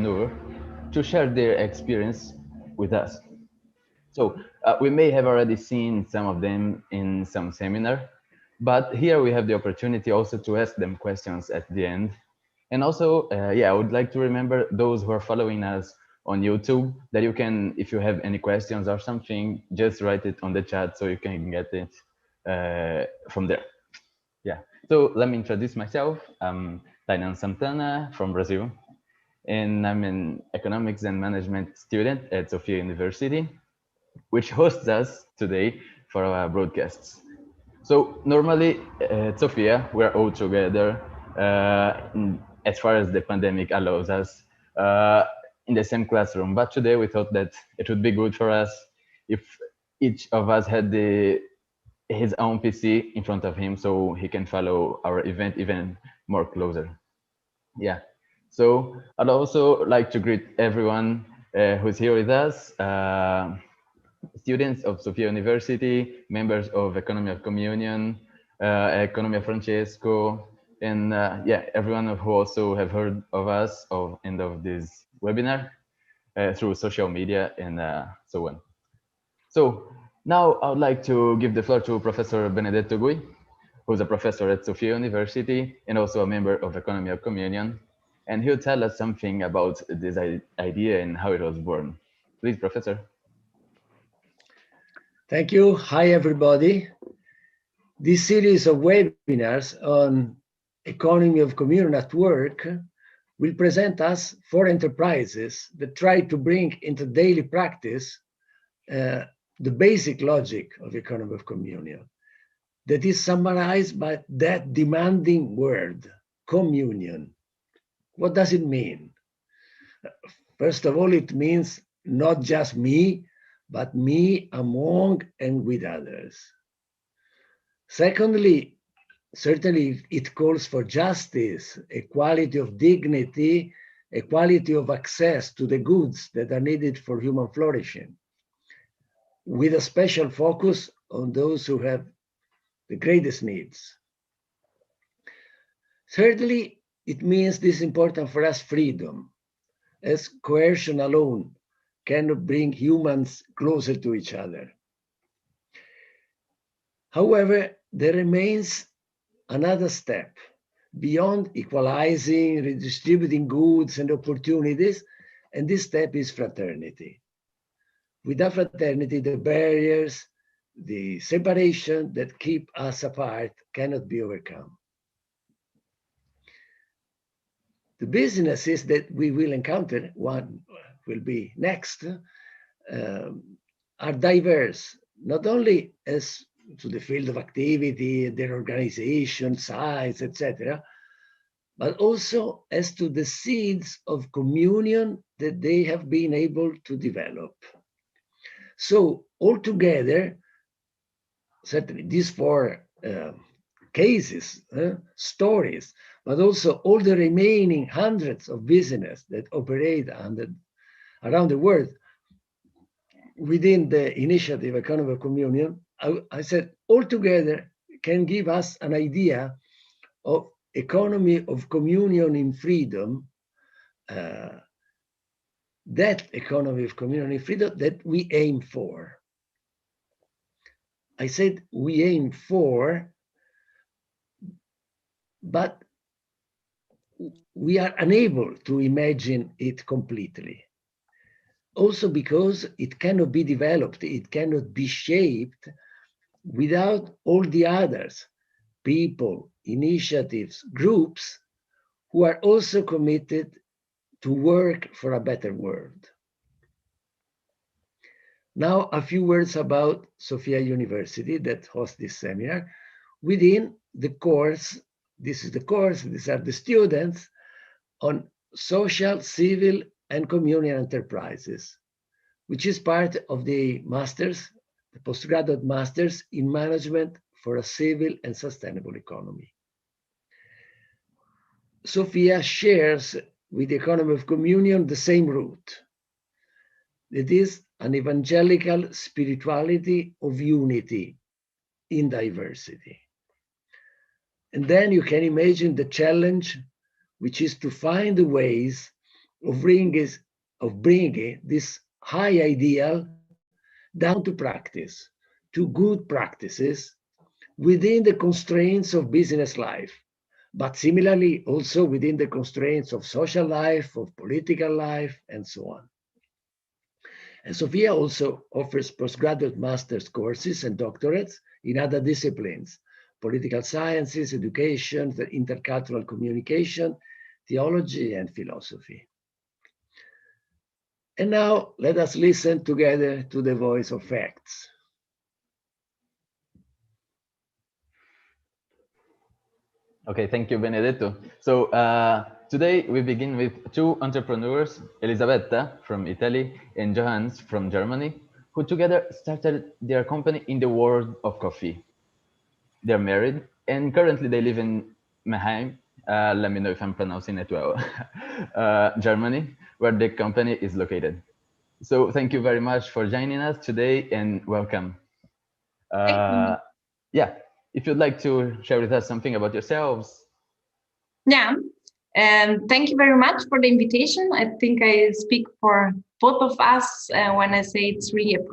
entrepreneur to share their experience with us. So we may have already seen some of them in some seminar, but here we have the opportunity also to ask them questions at the end. And also, yeah, I would like to remember those who are following us on YouTube that you can, if you have any questions or something, just write it on the chat so you can get it from there. Yeah, so let me introduce myself. I'm Tainan Santana from Brazil, and I'm an economics and management student at Sofia University, which hosts us today for our broadcasts. So normally at Sofia, we're all together as far as the pandemic allows us in the same classroom. But today we thought that it would be good for us if each of us had his own PC in front of him so he can follow our event even more closer. Yeah. So I'd also like to greet everyone who's here with us. Students of Sofia University, members of Economy of Communion, Economia Francesco, and yeah, everyone who also have heard of us of end of this webinar through social media and so on. So now I would like to give the floor to Professor Benedetto Gui, who's a professor at Sofia University and also a member of Economy of Communion, and he'll tell us something about this idea and how it was born. Please, Professor. Thank you. Hi, everybody. This series of webinars on economy of community at work will present us 4 enterprises that try to bring into daily practice the basic logic of economy of communion that is summarized by that demanding word, communion. What does it mean? First of all, it means not just me, but me among and with others. Secondly, certainly it calls for justice, equality of dignity, equality of access to the goods that are needed for human flourishing, with a special focus on those who have the greatest needs. Thirdly, it means this is important for us freedom, as coercion alone cannot bring humans closer to each other. However, there remains another step beyond equalizing, redistributing goods and opportunities, and this step is fraternity. Without fraternity, the barriers, the separation that keep us apart cannot be overcome. The businesses that we will encounter, one will be next, are diverse, not only as to the field of activity, their organization, size, etc., but also as to the seeds of communion that they have been able to develop. So altogether, certainly these 4 cases, stories, but also all the remaining hundreds of businesses that operate around the world within the initiative Economy of Communion, I said altogether can give us an idea of economy of communion in freedom, that economy of communion in freedom that we aim for. I said we aim for, but we are unable to imagine it completely. Also because it cannot be developed, it cannot be shaped without all the others, people, initiatives, groups who are also committed to work for a better world. Now, a few words about Sofia University that hosts this seminar. Within the course, this is the course, these are the students on social, civil, and community enterprises, which is part of the master's, the postgraduate master's in management for a civil and sustainable economy. Sofia shares with the economy of communion the same root. It is an evangelical spirituality of unity in diversity. And then you can imagine the challenge, which is to find the ways of bringing this high ideal down to practice, to good practices within the constraints of business life, but similarly also within the constraints of social life, of political life, and so on. And Sofia also offers postgraduate master's courses and doctorates in other disciplines: political sciences, education, intercultural communication, theology, and philosophy. And now let us listen together to the voice of facts. Okay, thank you, Benedetto. So today we begin with two entrepreneurs, Elisabetta from Italy and Johannes from Germany, who together started their company in the world of coffee. They're married and currently they live in Mannheim. Let me know if I'm pronouncing it well. Germany, where the company is located. So thank you very much for joining us today and welcome. Thank you. Yeah, if you'd like to share with us something about yourselves. Yeah, and thank you very much for the invitation. I think I speak for both of us when I say it's really a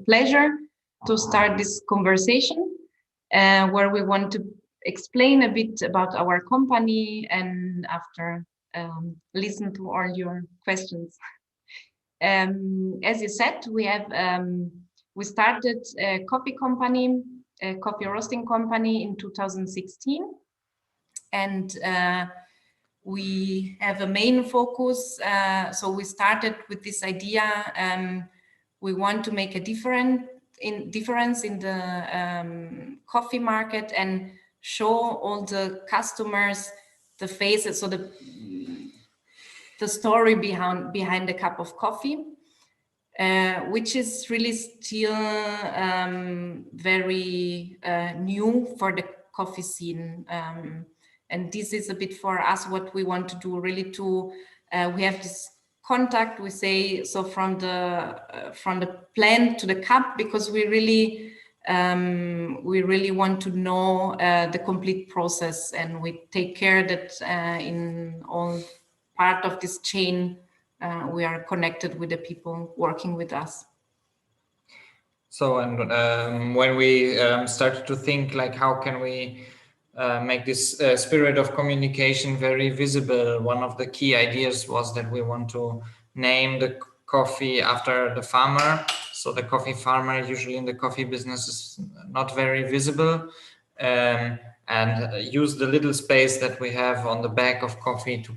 pleasure to start this conversation where we want to explain a bit about our company and after listen to all your questions. As you said, we started a coffee company, a coffee roasting company in 2016. And we have a main focus. So we started with this idea. We want to make a difference in the coffee market and show all the customers the faces, so the story behind the cup of coffee, which is really still very new for the coffee scene. And this is a bit for us what we want to do, really to we have this contact, we say, so from the plant to the cup, because we really want to know the complete process, and we take care that in all part of this chain we are connected with the people working with us. So, and when we started to think like, how can we make this spirit of communication very visible, one of the key ideas was that we want to name the coffee after the farmer. So the coffee farmer, usually in the coffee business, is not very visible, and use the little space that we have on the back of coffee to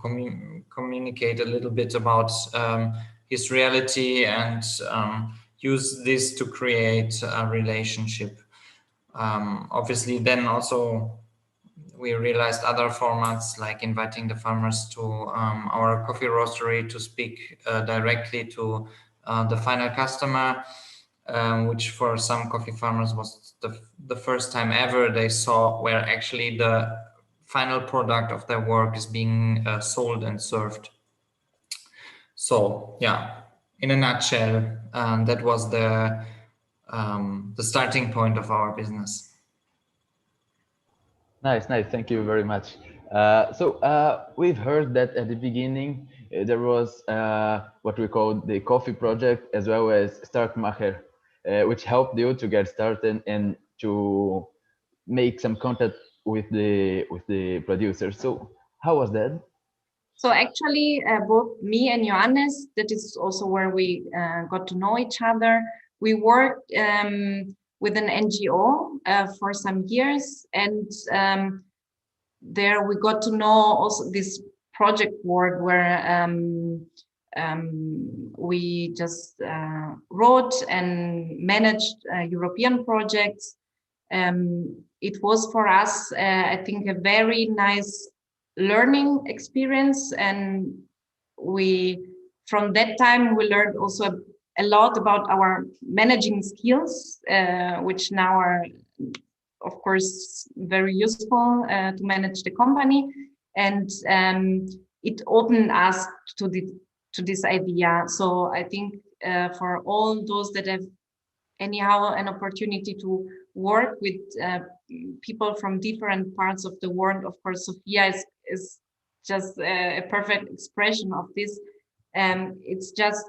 communicate a little bit about his reality, and use this to create a relationship. Obviously, then also we realized other formats, like inviting the farmers to our coffee roastery to speak directly to the final customer, which for some coffee farmers was the first time ever they saw where actually the final product of their work is being sold and served. So yeah, in a nutshell, that was the starting point of our business. Nice, nice. Thank you very much. So we've heard that at the beginning there was what we call the coffee project, as well as Starkmacher, which helped you to get started and to make some contact with the producer. So how was that? So actually, both me and Johannes, that is also where we got to know each other. We worked with an NGO for some years, and there we got to know also this project work where we just wrote and managed European projects. It was for us, I think, a very nice learning experience, and from that time we learned also a lot about our managing skills, which now are of course very useful to manage the company, and it opened us to this idea. So I think for all those that have anyhow an opportunity to work with people from different parts of the world, of course Sofia is just a perfect expression of this. it's just,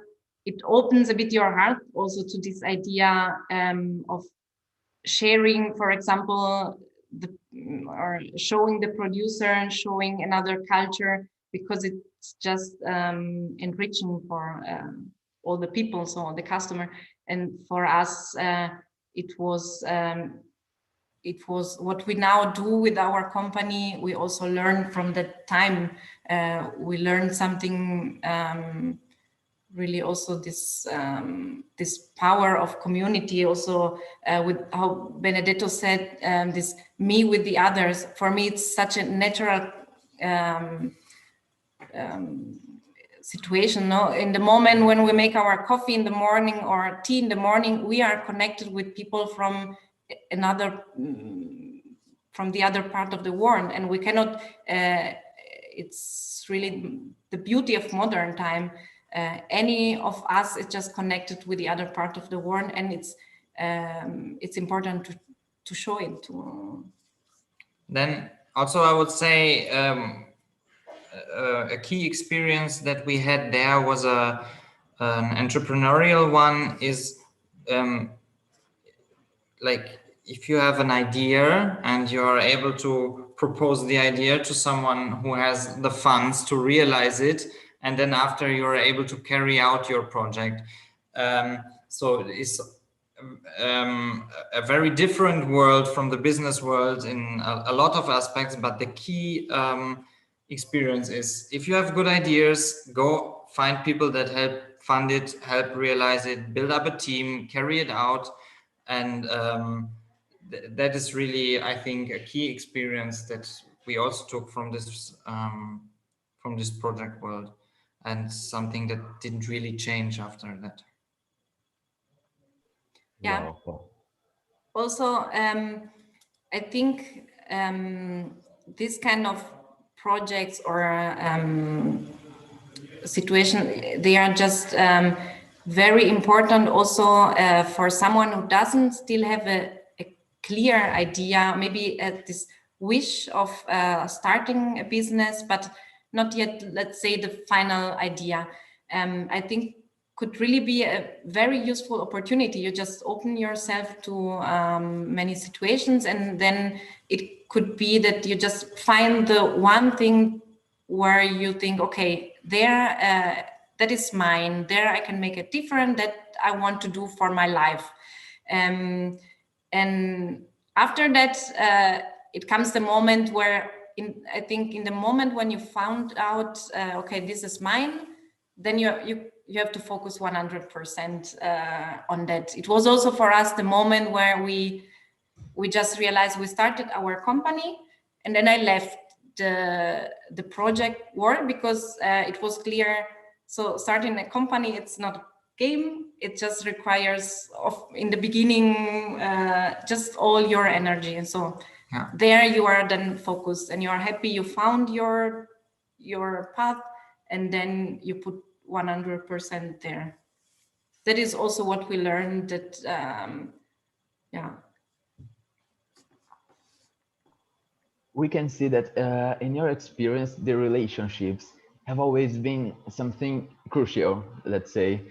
it opens a bit your heart also to this idea of sharing, for example, or showing the producer and showing another culture, because it's just enriching for all the people, so the customer. And for us, it was what we now do with our company. We also learn from that time. We learned something really, also this this power of community, also with how Benedetto said, this me with the others. For me, it's such a natural situation. No, in the moment when we make our coffee in the morning or tea in the morning, we are connected with people from another, from the other part of the world, and we cannot. It's really the beauty of modern time. Any of us is just connected with the other part of the world, and it's important to show it. Then also I would say a key experience that we had there was an entrepreneurial one. Is like, if you have an idea and you're able to propose the idea to someone who has the funds to realize it, and then after you're able to carry out your project. So it's a very different world from the business world in a lot of aspects, but the key experience is, if you have good ideas, go find people that help fund it, help realize it, build up a team, carry it out. And that is really, I think, a key experience that we also took from this project world, and something that didn't really change after that. Yeah. Wow. Also, I think this kind of projects or situation, they are just very important also for someone who doesn't still have a clear idea, maybe this wish of starting a business, but not yet, let's say, the final idea. I think could really be a very useful opportunity. You just open yourself to many situations, and then it could be that you just find the one thing where you think, okay, there, that is mine. There I can make a difference, that I want to do for my life. And after that, it comes the moment where, I think in the moment when you found out, okay, this is mine, then you have to focus 100% on that. It was also for us the moment where we just realized we started our company, and then I left the project work, because it was clear. So starting a company, it's not a game. It just requires, in the beginning, just all your energy. And so there you are then focused, and you are happy you found your path, and then you put 100% there. That is also what we learned, that We can see that in your experience, the relationships have always been something crucial, let's say,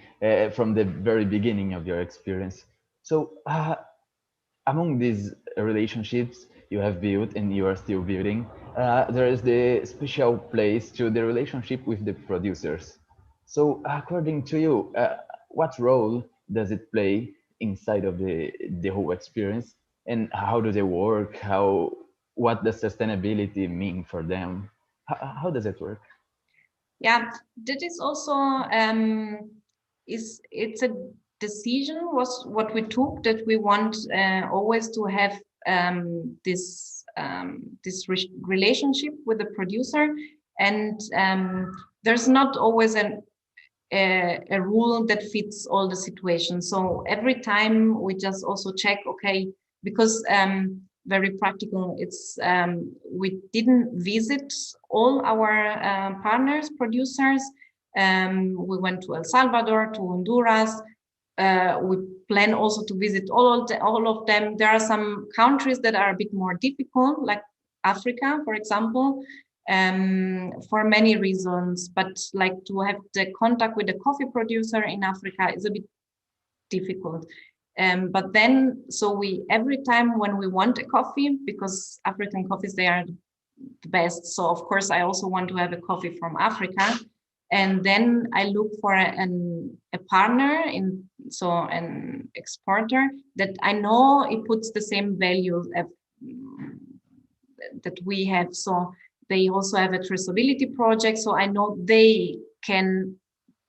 from the very beginning of your experience. So among these relationships you have built and you are still building, there is the special place to the relationship with the producers. So according to you, what role does it play inside of the whole experience, and how do they work? What does sustainability mean for them? How does it work? Yeah, that is also it's a decision was what we took, that we want always to have this relationship with the producer, and there's not always a rule that fits all the situations. So every time we just also check, okay, because very practical, it's we didn't visit all our partners, producers. We went to El Salvador, to Honduras. We plan also to visit all of them. There are some countries that are a bit more difficult, like Africa, for example. for many reasons, but like to have the contact with the coffee producer in Africa is a bit difficult. But then, so we, every time when we want a coffee, because African coffees, they are the best. So of course, I also want to have a coffee from Africa. And then I look for a partner, so an exporter that I know it puts the same value that we have. So they also have a traceability project. So I know they can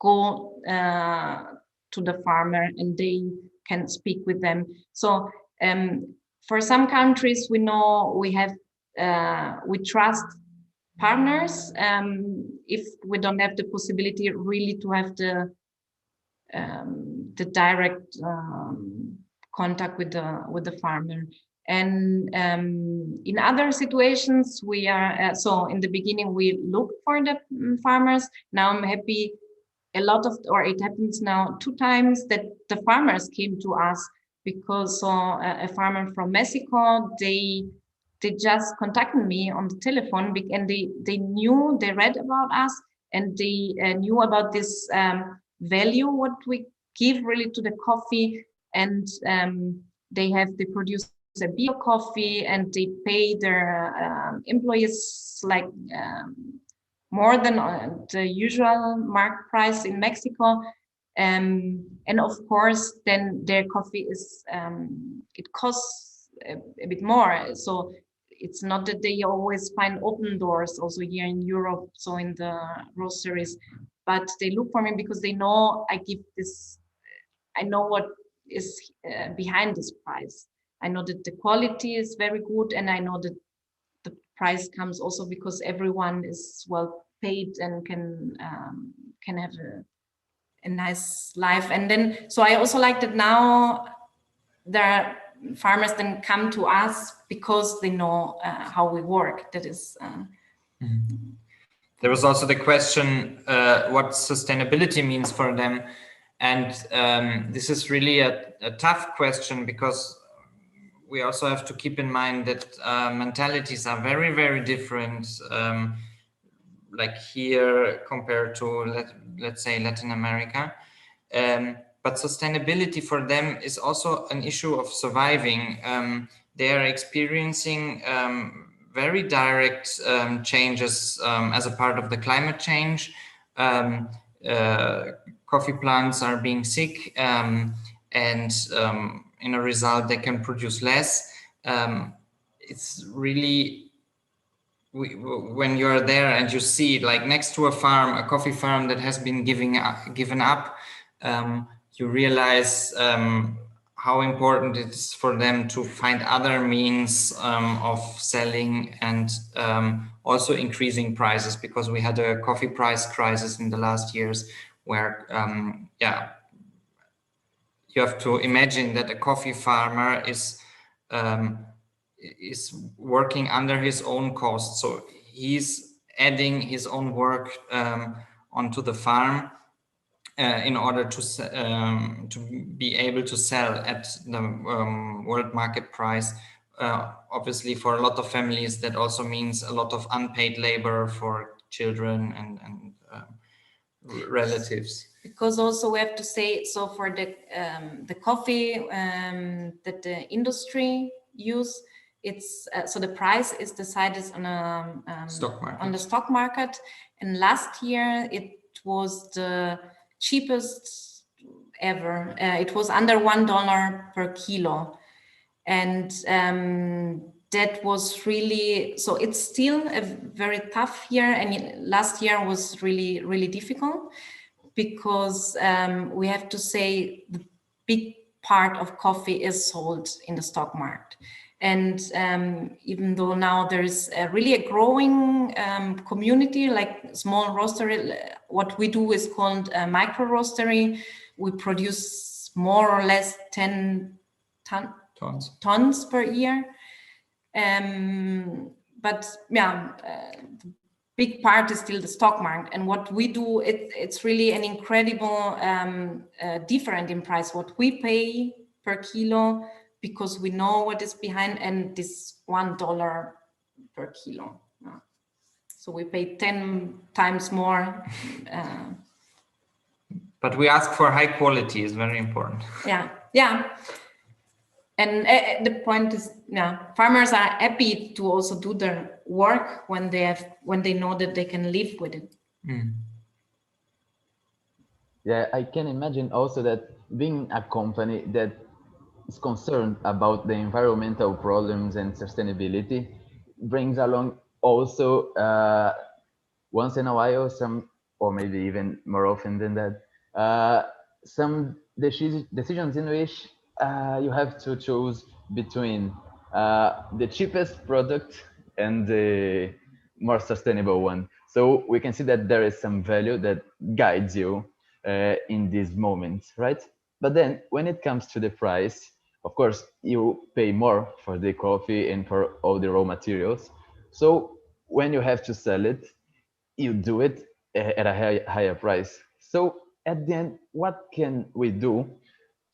go to the farmer and they can speak with them. So for some countries, we know we have, we trust partners if we don't have the possibility really to have the direct contact with the farmer. And in other situations, we are so in the beginning we look for the farmers. Now I'm happy a lot of, or it happens now 2 times that the farmers came to us, because a farmer from Mexico, they just contacted me on the telephone, and they knew, they read about us, and they knew about this value what we give really to the coffee, and they produce a bio coffee, and they pay their employees like more than the usual market price in Mexico. And of course, then their coffee is, it costs a bit more. So it's not that they always find open doors also here in Europe, so in the roasteries, but they look for me because they know I give this, I know what is behind this price. I know that the quality is very good, and I know that the price comes also because everyone is well paid and can have a nice life. And then, so I also like that now there are farmers then come to us because they know how we work. That is. There was also the question what sustainability means for them. And this is really a tough question, because we also have to keep in mind that mentalities are very, very different. Like here compared to, let's say, Latin America. But sustainability for them is also an issue of surviving. They are experiencing very direct changes as a part of the climate change. Coffee plants are being sick, and in a result, they can produce less. It's really, when you're there and you see, like, next to a farm, a coffee farm that has been given up, you realize how important it is for them to find other means of selling, and also increasing prices, because we had a coffee price crisis in the last years where, you have to imagine that a coffee farmer is working under his own cost. So he's adding his own work onto the farm in order to be able to sell at the world market price. Obviously, for a lot of families, that also means a lot of unpaid labor for children and relatives. Because also we have to say, so for the coffee that the industry use, it's so the price is decided on a stock market. On the stock market, and last year it was the cheapest ever. It was under $1 per kilo, and that was really, so it's still a very tough year, and last year was really, really difficult, because we have to say the big part of coffee is sold in the stock market. And even though now there's really a growing community, like small roastery, what we do is called a micro roastery. We produce more or less 10 tons per year. But yeah, the big part is still the stock market. And what we do, it's really an incredible difference in price, what we pay per kilo, because we know what is behind, and this $1 per kilo. So we pay 10 times more. But we ask for high quality is very important. Yeah. And the point is, farmers are happy to also do their work when they know that they can live with it. Yeah, I can imagine also that being a company that is concerned about the environmental problems and sustainability brings along also once in a while some, or maybe even more often than that, some decisions in which you have to choose between the cheapest product and the more sustainable one. So we can see that there is some value that guides you in these moments, right? But then when it comes to the price, of course, you pay more for the coffee and for all the raw materials. So when you have to sell it, you do it at a higher price. So at the end, what can we do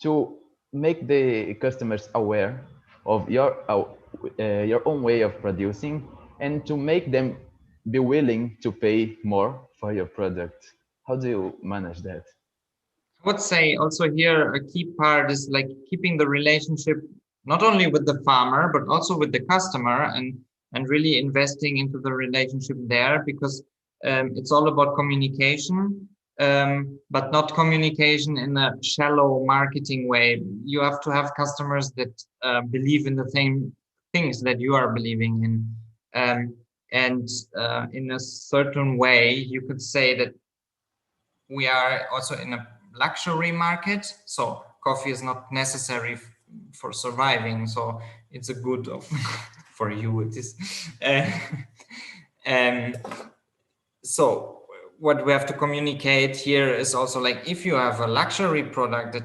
to make the customers aware of your own way of producing and to make them be willing to pay more for your product? How do you manage that? I would say also here a key part is like keeping the relationship not only with the farmer but also with the customer, and really investing into the relationship there, because it's all about communication, but not communication in a shallow marketing way. You have to have customers that believe in the same things that you are believing in, and in a certain way you could say that we are also in a luxury market, so coffee is not necessary for surviving, so it's a good for you it is. So what we have to communicate here is also like, if you have a luxury product that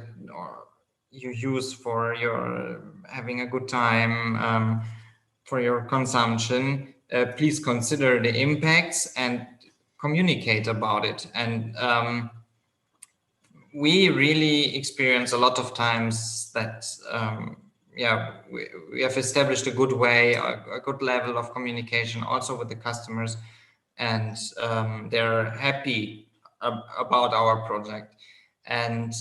you use for your having a good time, for your consumption, please consider the impacts and communicate about it. And we really experience a lot of times that we have established a good way, a good level of communication also with the customers, and they're happy about our project. And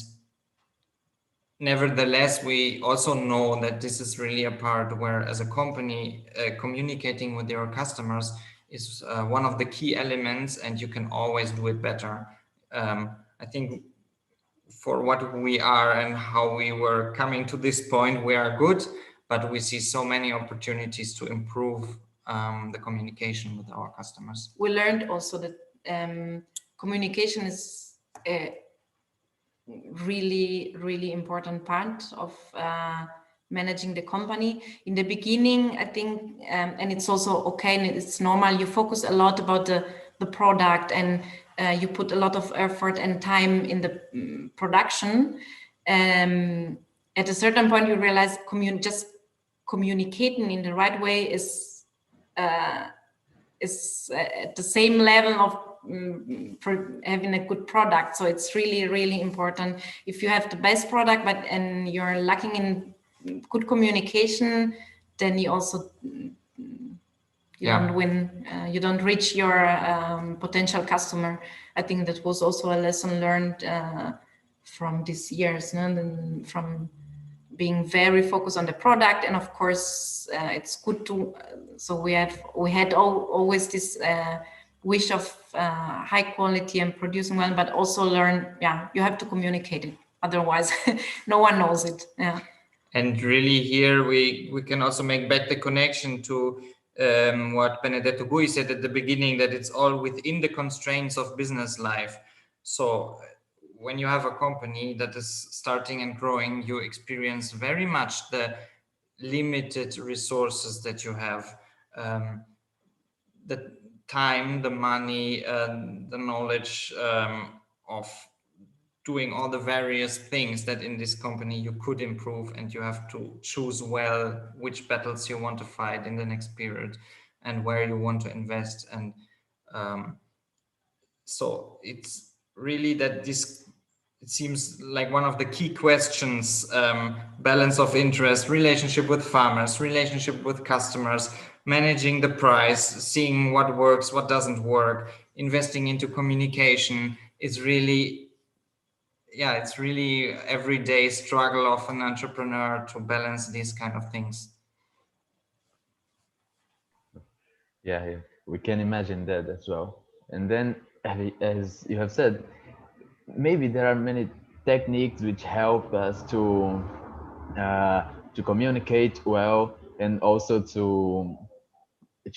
nevertheless, we also know that this is really a part where, as a company, communicating with your customers is one of the key elements, and you can always do it better. I think for what we are and how we were coming to this point, we are good, but we see so many opportunities to improve the communication with our customers. We learned also that communication is a really important part of managing the company. In the beginning, I think, and it's also okay, and it's normal, you focus a lot about the product, and you put a lot of effort and time in the production. At a certain point, you realize just communicating in the right way is at the same level of for having a good product. So it's really important. If you have the best product and you're lacking in good communication, then you also don't win, you don't reach your potential customer. I think that was also a lesson learned from these years, from being very focused on the product. And of course, it's good to, so we had always this wish of high quality and producing well, but also learn, you have to communicate it. Otherwise, no one knows it. Yeah. And really here we can also make back the connection to what Benedetto Gui said at the beginning, that it's all within the constraints of business life. So when you have a company that is starting and growing, you experience very much the limited resources that you have, the time, the money, the knowledge of doing all the various things that in this company you could improve, and you have to choose well which battles you want to fight in the next period and where you want to invest. And so it's really that this, it seems like one of the key questions, balance of interest, relationship with farmers, relationship with customers, managing the price, seeing what works, what doesn't work, investing into communication is really, yeah, it's really everyday struggle of an entrepreneur to balance these kind of things. Yeah, we can imagine that as well. And then, as you have said, maybe there are many techniques which help us to communicate well and also to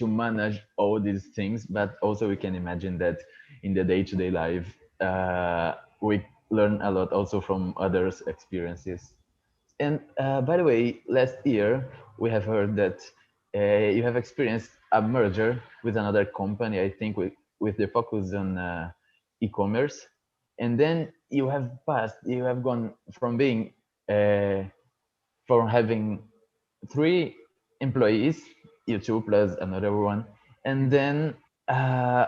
manage all these things. But also we can imagine that in the day-to-day life, we learn a lot also from others' experiences. And by the way, last year we have heard that you have experienced a merger with another company, I think with the focus on e-commerce. And then you have gone from being, from having 3 employees, you two plus another one, and then uh,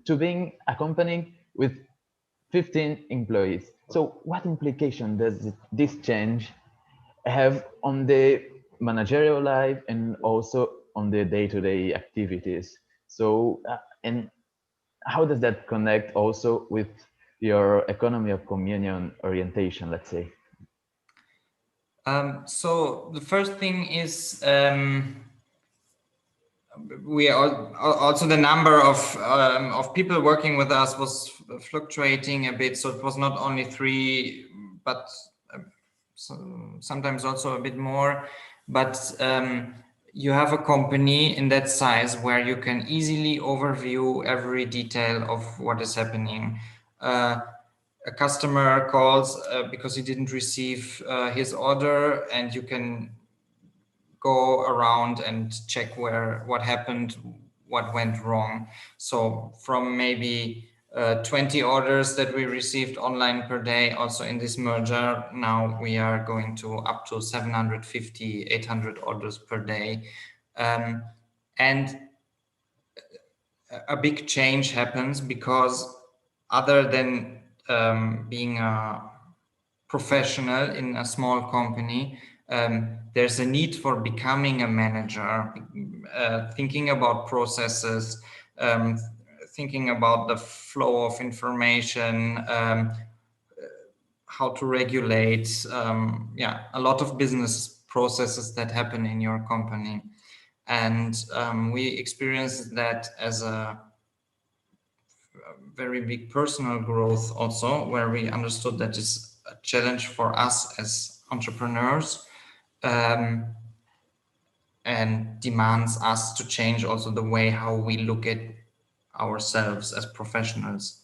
to being a company with 15 employees. So what implication does this change have on the managerial life and also on the day-to-day activities? So and how does that connect also with your economy of communion orientation, let's say? So the first thing is we also the number of people working with us was fluctuating a bit. So it was not only 3, but sometimes also a bit more. But you have a company in that size where you can easily overview every detail of what is happening. A customer calls because he didn't receive his order, and you can go around and check what happened, what went wrong. So from maybe 20 orders that we received online per day, also in this merger, now we are going to up to 750, 800 orders per day. And a big change happens because other than being a professional in a small company, there's a need for becoming a manager, thinking about processes, thinking about the flow of information, how to regulate, a lot of business processes that happen in your company. And we experienced that as a very big personal growth also, where we understood that it's a challenge for us as entrepreneurs, and demands us to change also the way how we look at ourselves as professionals.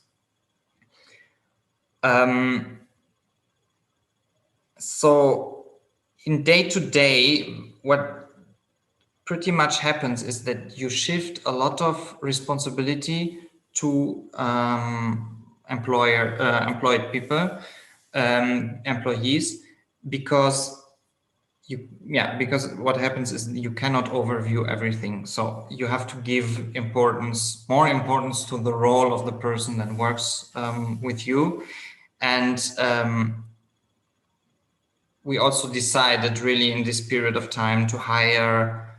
So in day-to-day, what pretty much happens is that you shift a lot of responsibility to employed people, employees, because because what happens is you cannot overview everything. So you have to give more importance to the role of the person that works with you. And we also decided really in this period of time to hire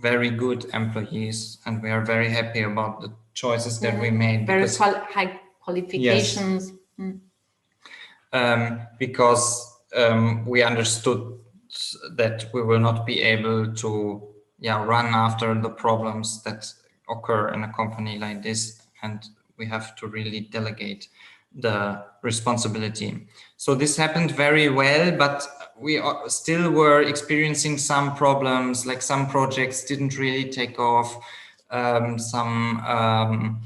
very good employees, and we are very happy about the choices that we made. Very high qualifications. Yes. Because we understood that we will not be able to run after the problems that occur in a company like this, and we have to really delegate the responsibility. So this happened very well, but we still were experiencing some problems, like some projects didn't really take off, some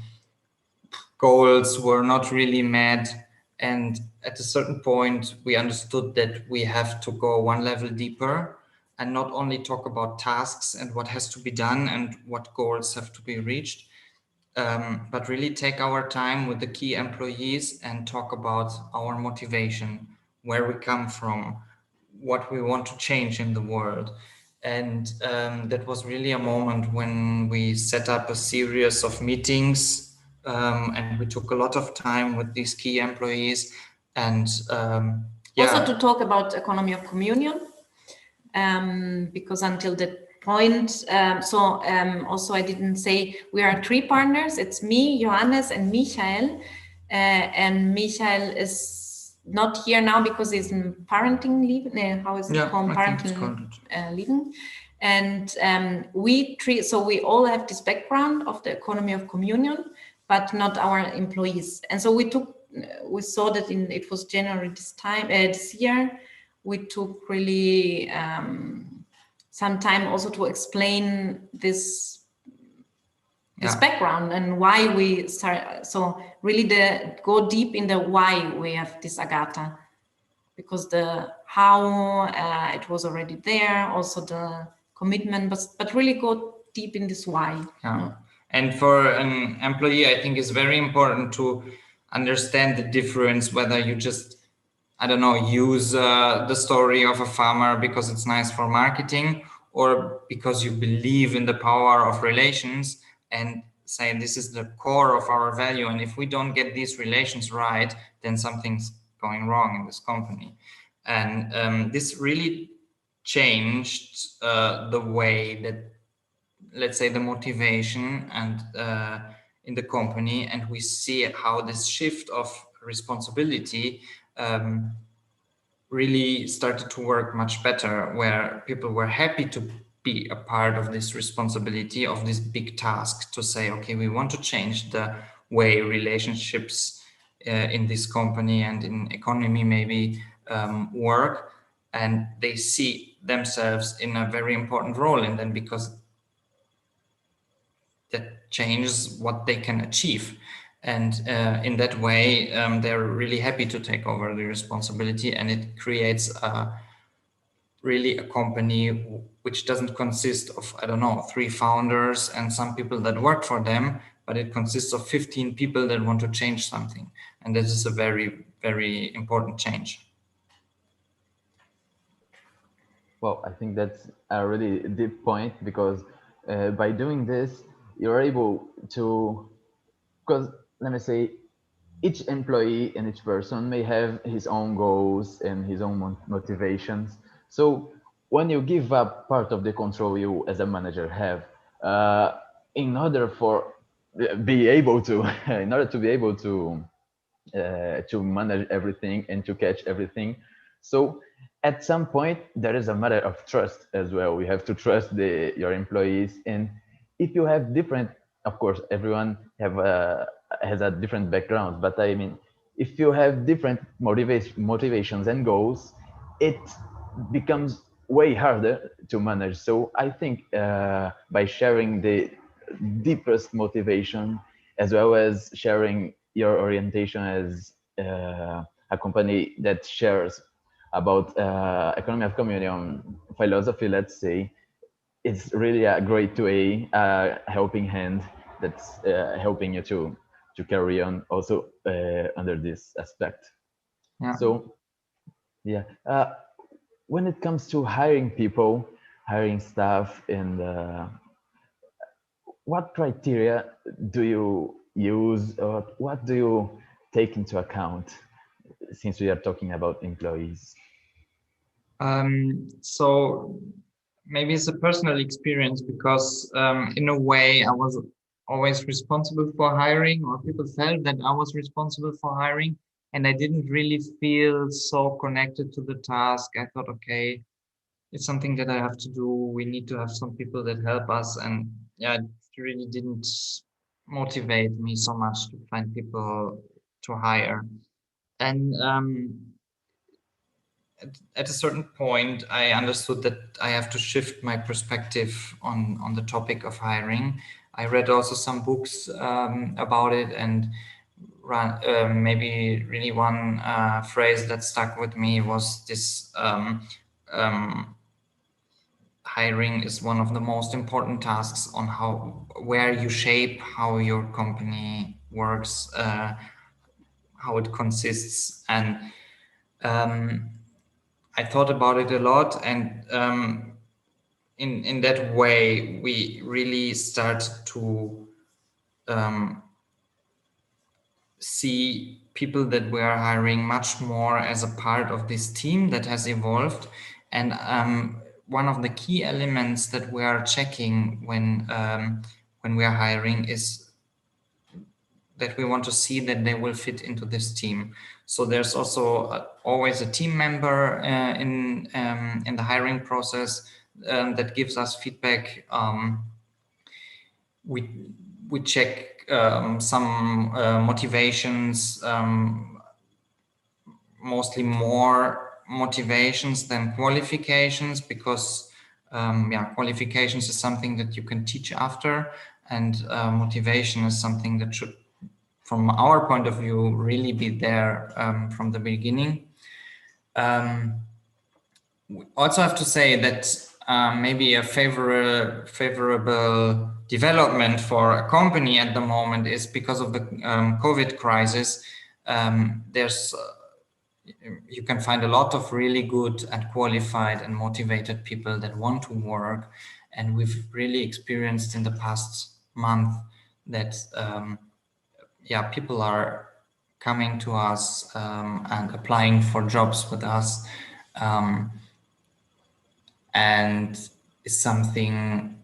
goals were not really met. And at a certain point, we understood that we have to go one level deeper and not only talk about tasks and what has to be done and what goals have to be reached, but really take our time with the key employees and talk about our motivation, where we come from, what we want to change in the world. And that was really a moment when we set up a series of meetings, and we took a lot of time with these key employees, and also to talk about economy of communion, because until point. Also I didn't say we are 3 partners. It's me, Johannes, and Michael. And Michael is not here now because he's in parenting leave. How is it called? Parenting leaving. And we all have this background of the economy of communion, but not our employees. And so we saw that it was January this year. We took really some time also to explain this background and why we start. So really go deep in the why we have this AGÁTA, because the how it was already there, also the commitment, but really go deep in this why. Yeah. And for an employee, I think it's very important to understand the difference, whether you just, I don't know, use the story of a farmer because it's nice for marketing, or because you believe in the power of relations and say this is the core of our value. And if we don't get these relations right, then something's going wrong in this company. And this really changed the way that, let's say, the motivation and in the company, and we see how this shift of responsibility really started to work much better, where people were happy to be a part of this responsibility, of this big task, to say, okay, we want to change the way relationships in this company and in economy maybe work, and they see themselves in a very important role in them, because that changes what they can achieve. And in that way, they're really happy to take over the responsibility, and it creates really a company which doesn't consist of, I don't know, 3 founders and some people that work for them, but it consists of 15 people that want to change something. And this is a very, very important change. Well, I think that's a really deep point, because by doing this, you're able to, because let me say, each employee and each person may have his own goals and his own motivations. So when you give up part of the control you as a manager have, in order for be able to, in order to be able to manage everything and to catch everything. So at some point, there is a matter of trust as well. You have to trust your employees. And if you have different, of course, everyone has a different background, but I mean, if you have different motivations and goals, it becomes way harder to manage. So I think by sharing the deepest motivation, as well as sharing your orientation as a company that shares about economy of communion philosophy, let's say, it's really a great way, helping hand that's helping you to carry on also under this aspect. Yeah. So yeah, when it comes to hiring people, hiring staff, and what criteria do you use, or what do you take into account, since we are talking about employees? So maybe it's a personal experience, because in a way I was always responsible for hiring, or people felt that I was responsible for hiring, and I didn't really feel so connected to the task. I thought, okay, it's something that I have to do. We need to have some people that help us. And yeah, it really didn't motivate me so much to find people to hire. And at a certain point, I understood that I have to shift my perspective on the topic of hiring. I read also some books about it, and maybe really one phrase that stuck with me was this: hiring is one of the most important tasks on where you shape how your company works, how it consists. And I thought about it a lot, and in that way, we really start to see people that we are hiring much more as a part of this team that has evolved. And one of the key elements that we are checking when we are hiring is that we want to see that they will fit into this team. So there's also always a team member in the hiring process that gives us feedback. We check some motivations, mostly more motivations than qualifications, because qualifications is something that you can teach after, and motivation is something that should, from our point of view, really be there from the beginning. We also have to say that maybe a favorable development for a company at the moment is because of the COVID crisis. There's you can find a lot of really good and qualified and motivated people that want to work, and we've really experienced in the past month that people are coming to us and applying for jobs with us, and it's something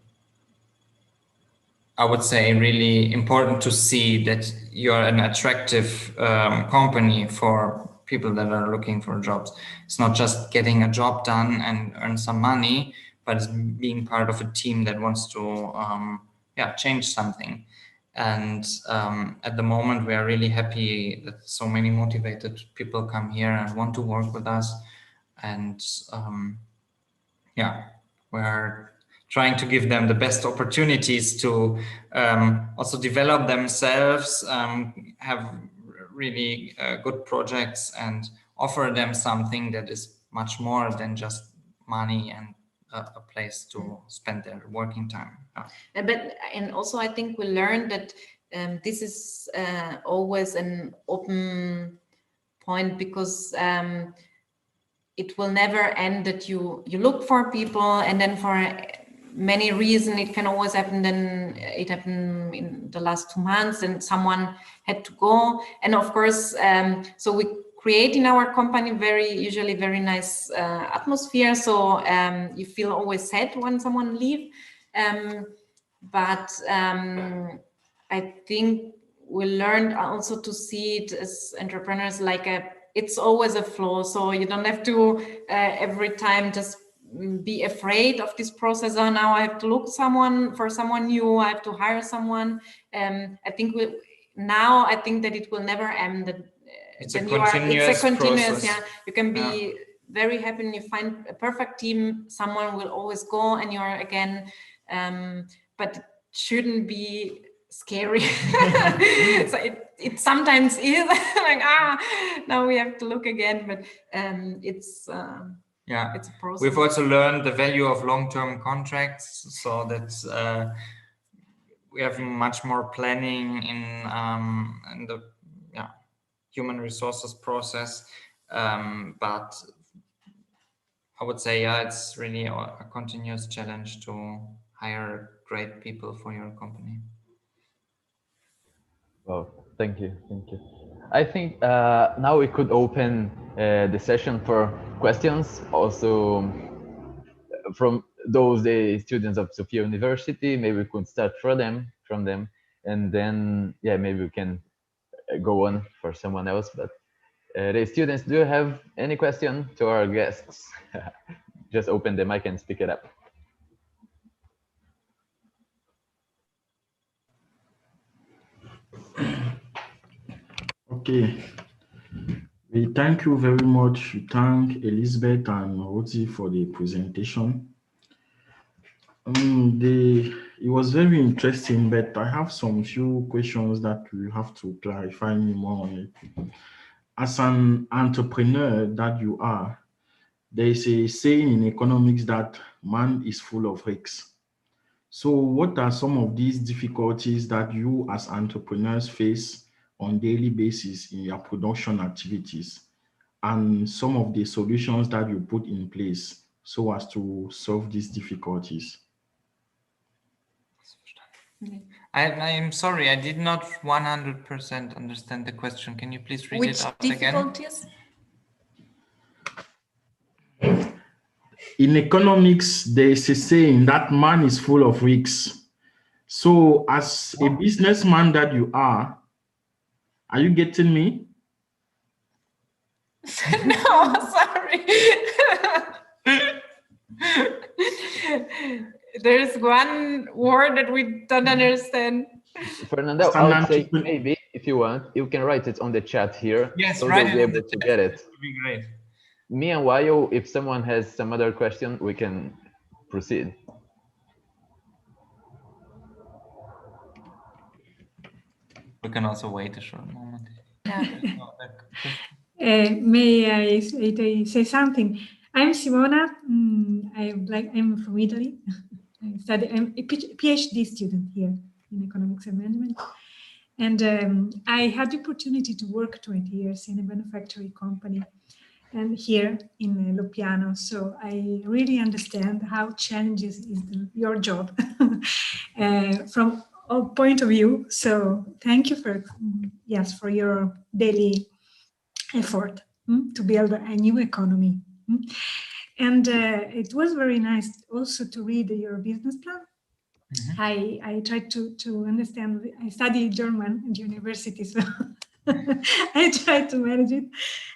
I would say really important to see, that you're an attractive company for people that are looking for jobs. It's not just getting a job done and earn some money, but it's being part of a team that wants to change something. And at the moment, we are really happy that so many motivated people come here and want to work with us. And we're trying to give them the best opportunities to also develop themselves, have really good projects, and offer them something that is much more than just money and a place to spend their working time. And also I think we learned that this is always an open point, because it will never end that you look for people, and then for many reasons it can always happen. Then it happened in the last 2 months and someone had to go, and of course so we create in our company usually very nice atmosphere, so you feel always sad when someone leaves, but I think we learned also to see it as entrepreneurs like it's always a flow, so you don't have to every time just be afraid of this process. Oh, now I have to look for someone new, I have to hire someone. I think that it will never end. It's a continuous process. Yeah, you can be very happy and you find a perfect team, someone will always go and you're again, but it shouldn't be scary. So it sometimes is like now we have to look again, but it's a process. We've also learned the value of long-term contracts, so that we have much more planning in the human resources process, but I would say it's really a continuous challenge to hire great people for your company. Well, thank you. I think now we could open the session for questions, also from the students of Sofia University. Maybe we could start from them, and then maybe we can go on for someone else. But the students, do you have any question to our guests? Just open the mic and speak it up. Okay. We thank you very much. We thank Elisabetta and Roti for the presentation. It was very interesting, but I have some few questions that we have to clarify more on it. As an entrepreneur that you are, there is a saying in economics that man is full of risks. So what are some of these difficulties that you as entrepreneurs face on daily basis in your production activities, and some of the solutions that you put in place so as to solve these difficulties? I'm sorry, I did not 100% understand the question. Can you please read it out again? Which difficulties? in economics, there's a saying that man is full of risks. So as a businessman that you are you getting me? No, sorry. There's one word that we don't understand. Fernando, I would say maybe if you want, you can write it on the chat here. Yes, so write they'll it be on the able to chat. get it. That would be great. Meanwhile, if someone has some other question, we can proceed. We can also wait a short moment. May I say something? I'm Simona. I'm from Italy. I'm a PhD student here in economics and management. And I had the opportunity to work 20 years in a manufacturing company and here in Lopiano. So I really understand how challenges is your job from all point of view. So thank you for your daily effort to build a new economy. And it was very nice also to read your business plan. I tried to understand. I studied German at university, so I tried to manage it.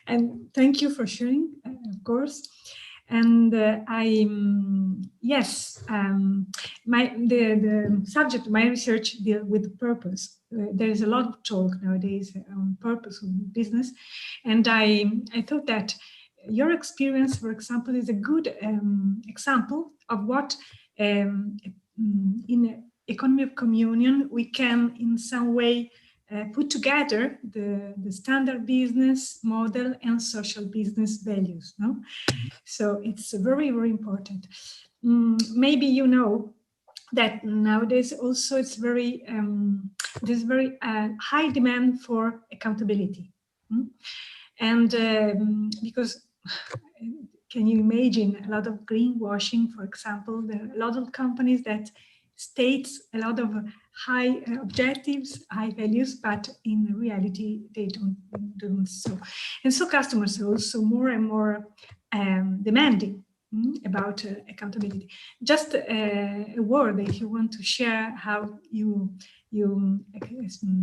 And thank you for sharing, of course. And the subject of my research deals with purpose. There is a lot of talk nowadays on purpose of business, and I thought that your experience, for example, is a good example of what in economy of communion we can in some way put together the standard business model and social business values. No? So it's very, very important. Maybe you know that nowadays also it's very there's very high demand for accountability, and because can you imagine a lot of greenwashing, for example? There are a lot of companies that states a lot of high objectives, high values, but in reality they don't so. And so customers are also more and more demanding about accountability. Just a word if you want to share how you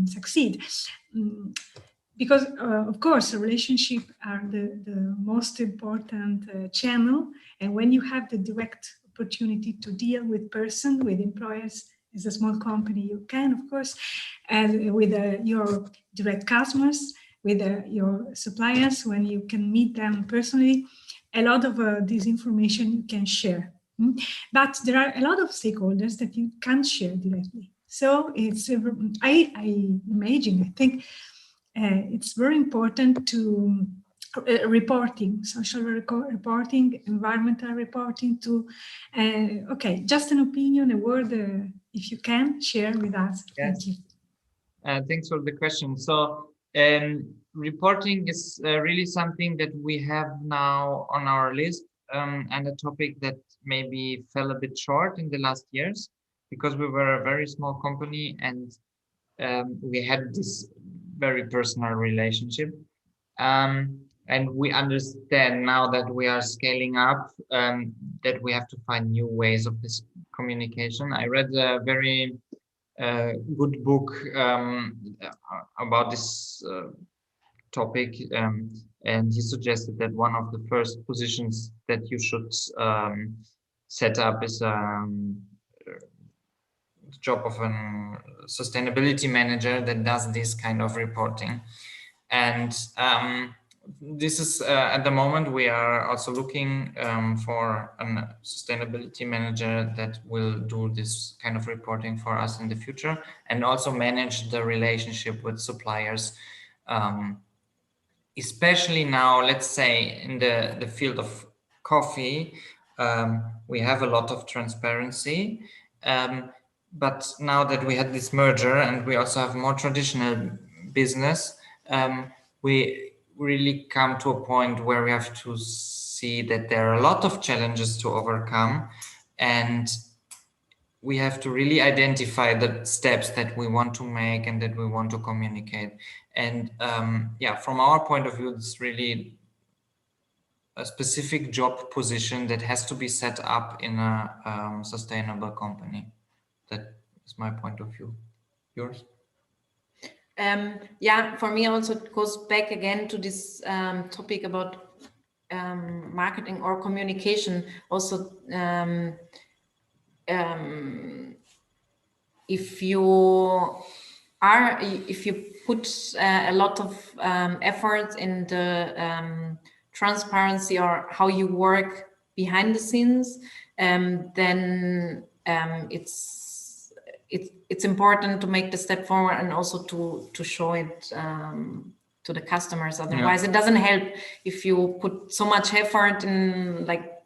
succeed. Because of course, relationship are the most important channel, and when you have the direct opportunity to deal with person, with employers, as a small company, you can, of course, with your direct customers, with your suppliers, when you can meet them personally, a lot of this information you can share. But there are a lot of stakeholders that you can't share directly. So it's I imagine, I think. It's very important to reporting, social reporting, environmental reporting to, okay, just an opinion, a word, if you can share with us. Yes. Thank you. Thanks for the question. So reporting is really something that we have now on our list, and a topic that maybe fell a bit short in the last years because we were a very small company and we had this very personal relationship. And we understand now that we are scaling up, that we have to find new ways of this communication. I read a very good book about this topic, and he suggested that one of the first positions that you should set up is the job of a sustainability manager that does this kind of reporting. And this is at the moment we are also looking for a sustainability manager that will do this kind of reporting for us in the future and also manage the relationship with suppliers, especially now, let's say in the field of coffee. We have a lot of transparency, but now that we had this merger and we also have more traditional business, we really come to a point where we have to see that there are a lot of challenges to overcome, and we have to really identify the steps that we want to make and that we want to communicate. And yeah, from our point of view, it's really a specific job position that has to be set up in a sustainable company. That is my point of view. Yours? Yeah, for me also it goes back again to this topic about marketing or communication. Also, if you put a lot of effort in the transparency or how you work behind the scenes, then it's important to make the step forward and also to show it to the customers. Otherwise, it doesn't help if you put so much effort in like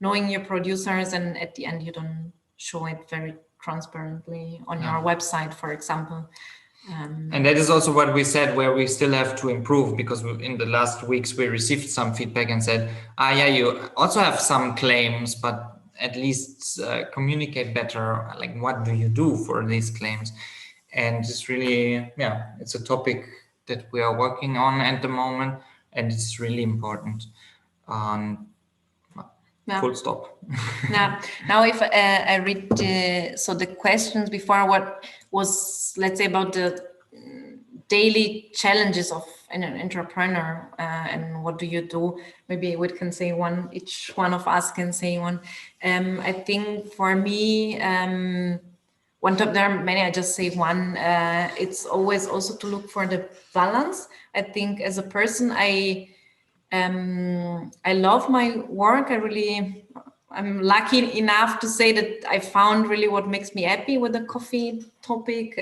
knowing your producers and at the end you don't show it very transparently on your website, for example. And that is also what we said, where we still have to improve, because in the last weeks we received some feedback and said, yeah, you also have some claims, but at least communicate better. Like, what do you do for these claims? And it's really, it's a topic that we are working on at the moment, and it's really important. Full stop. Now, if I read the questions before, what was, let's say, about the daily challenges of an entrepreneur and what do you do? Maybe we can say one, each one of us can say one. I think for me, one top, there are many, I just say one. It's always also to look for the balance. I think as a person, I love my work. I'm lucky enough to say that I found really what makes me happy with the coffee topic.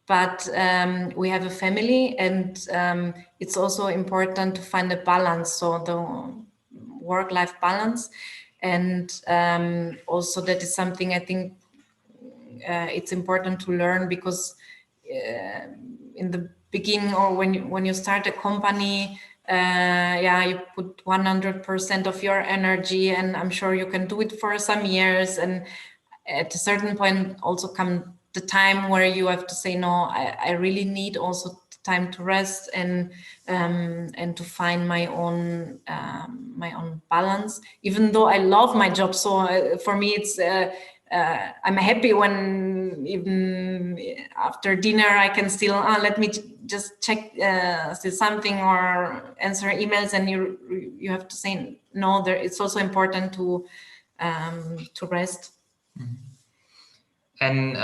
But we have a family, and it's also important to find a balance. So the work-life balance, and also that is something I think it's important to learn, because in the beginning or when you start a company, you put 100% of your energy, and I'm sure you can do it for some years, and at a certain point also come the time where you have to say, no, I really need also time to rest and to find my own balance, even though I love my job. So for me it's I'm happy when even after dinner I can still let me just check still something or answer emails, and you have to say no. It's also important to rest. And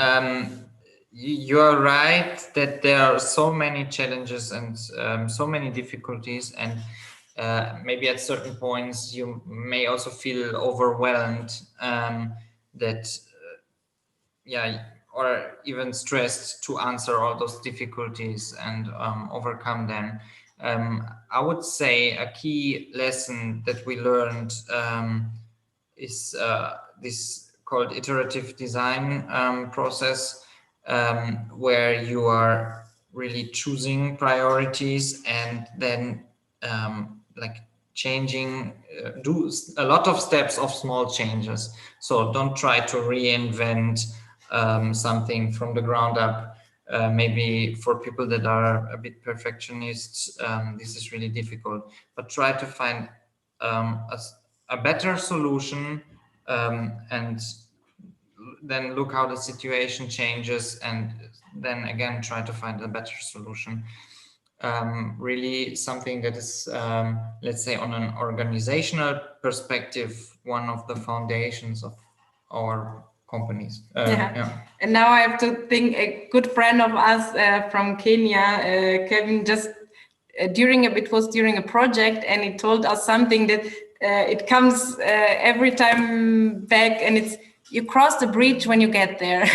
you are right that there are so many challenges and so many difficulties, and maybe at certain points you may also feel overwhelmed, or even stressed to answer all those difficulties and overcome them. I would say a key lesson that we learned is this called Iterative Design process, where you are really choosing priorities and then changing, do a lot of steps of small changes. So don't try to reinvent something from the ground up. Maybe for people that are a bit perfectionists, this is really difficult, but try to find a better solution, and then look how the situation changes, and then again try to find a better solution. Really something that is, let's say, on an organizational perspective, one of the foundations of our companies. And now I have to think, a good friend of us from Kenya, Kevin, just during a project, and he told us something that it comes every time back, and it's, you cross the bridge when you get there.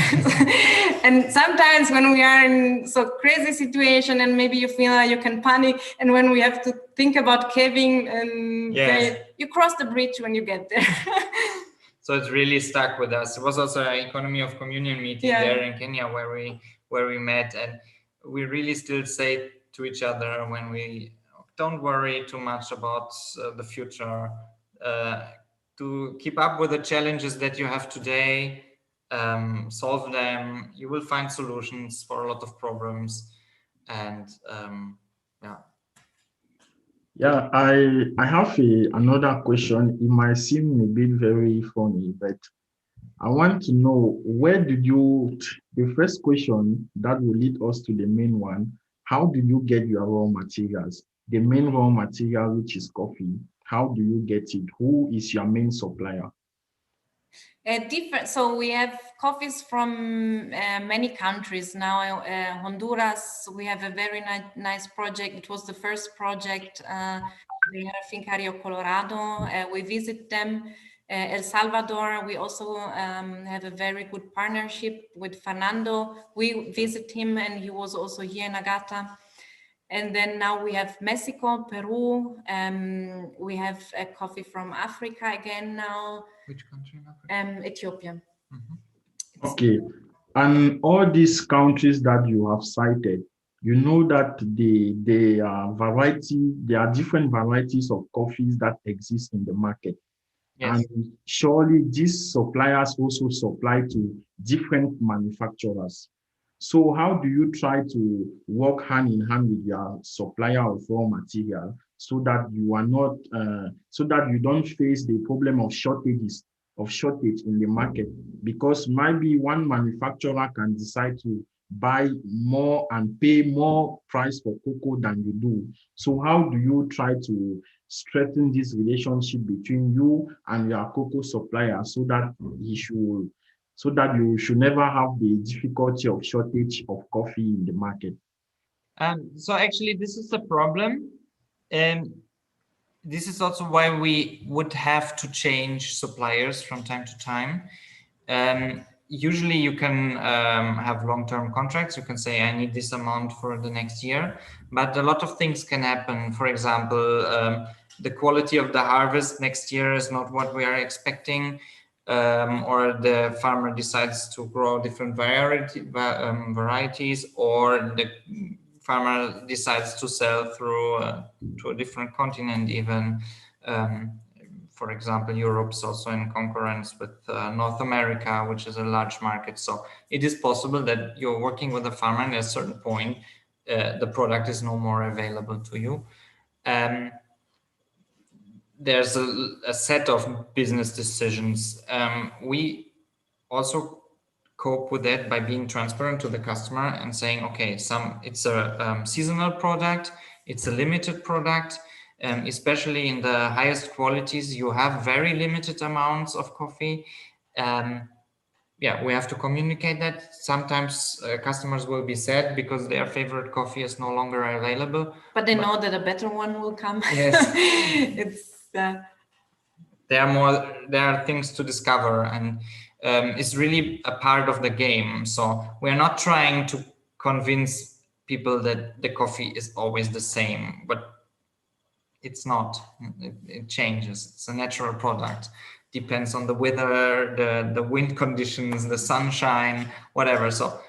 And sometimes when we are in so crazy situation and maybe you feel like you can panic, and when we have to think about Kevin, and you cross the bridge when you get there. So it's really stuck with us. It was also an Economy of Communion meeting there in Kenya where we met, and we really still say to each other when we don't worry too much about the future, to keep up with the challenges that you have today, solve them. You will find solutions for a lot of problems, and Yeah, I have another question. It might seem a bit very funny, but I want to know the first question that will lead us to the main one, how do you get your raw materials? The main raw material, which is coffee, how do you get it? Who is your main supplier? Different. So we have coffees from many countries now. Honduras, we have a very nice project. It was the first project there, I think, Rio Colorado. We visit them. El Salvador, we also have a very good partnership with Fernando. We visit him, and he was also here in AGÁTA. And then now we have Mexico, Peru. We have a coffee from Africa again now. Which country in Africa? Ethiopia. Mm-hmm. Okay. And all these countries that you have cited, you know that there are different varieties of coffees that exist in the market. Yes. And surely these suppliers also supply to different manufacturers. So how do you try to work hand in hand with your supplier of raw material so that so that you don't face the problem of shortage in the market? Because maybe one manufacturer can decide to buy more and pay more price for cocoa than you do. So how do you try to strengthen this relationship between you and your cocoa supplier so that you should never have the difficulty of shortage of coffee in the market? So actually, this is the problem. This is also why we would have to change suppliers from time to time. Usually you can have long-term contracts. You can say, I need this amount for the next year, but a lot of things can happen. For example, the quality of the harvest next year is not what we are expecting, or the farmer decides to grow different varieties, or the farmer decides to sell through to a different continent even. For example, Europe's also in concurrence with North America, which is a large market. So it is possible that you're working with a farmer and at a certain point, the product is no more available to you. There's a set of business decisions. We also cope with that by being transparent to the customer and saying, okay, it's a seasonal product, it's a limited product. Especially in the highest qualities, you have very limited amounts of coffee. Yeah, we have to communicate that. Sometimes customers will be sad because their favorite coffee is no longer available. But they know that a better one will come. Yes. It's there are things to discover, and it's really a part of the game. So we're not trying to convince people that the coffee is always the same, but it's not. It changes. It's a natural product. Depends on the weather, the wind conditions, the sunshine, whatever. So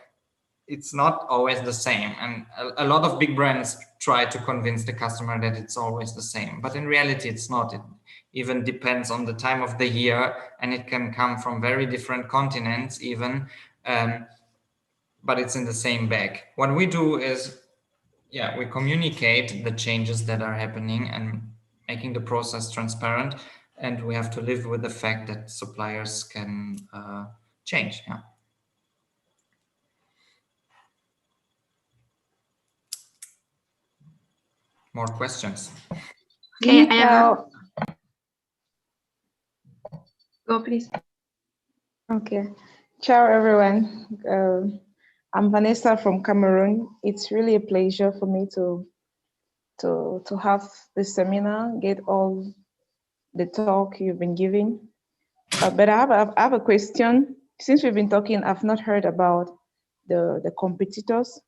it's not always the same. And a lot of big brands try to convince the customer that it's always the same. But in reality, it's not. It even depends on the time of the year, and it can come from very different continents even. But it's in the same bag. What we do is, yeah, we communicate the changes that are happening and making the process transparent, and we have to live with the fact that suppliers can change. Yeah. More questions? Okay, I have. Go, please. Okay. Ciao, everyone. I'm Vanessa from Cameroon. It's really a pleasure for me to have this seminar, get all the talk you've been giving. But I have a question. Since we've been talking, I've not heard about the competitors.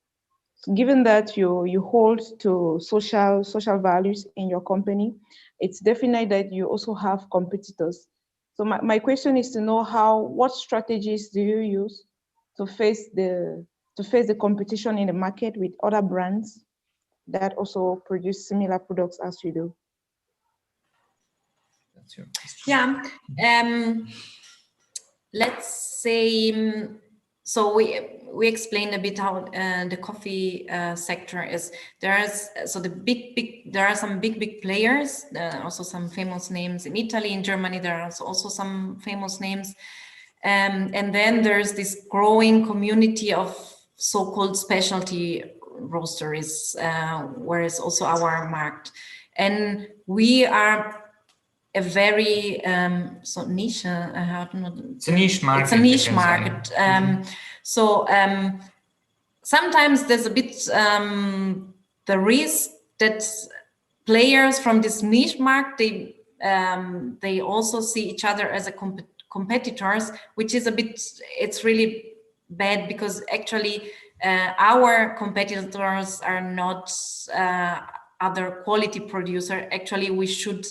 Given that you hold to social values in your company, it's definite that you also have competitors. So my question is to know what strategies do you use to face the competition in the market with other brands that also produce similar products as you do? That's your question. Yeah. Let's say, so we explained a bit how the coffee sector is. There are some big players. Also some famous names in Italy, in Germany. There are also some famous names, and then there's this growing community of so-called specialty roasteries, where is also our market, and we are a very so niche. It's a niche market. It's a niche market. Sometimes there's a bit the risk that players from this niche market they also see each other as a competitors, which is a bit. It's really bad because actually our competitors are not other quality producer. Actually, we should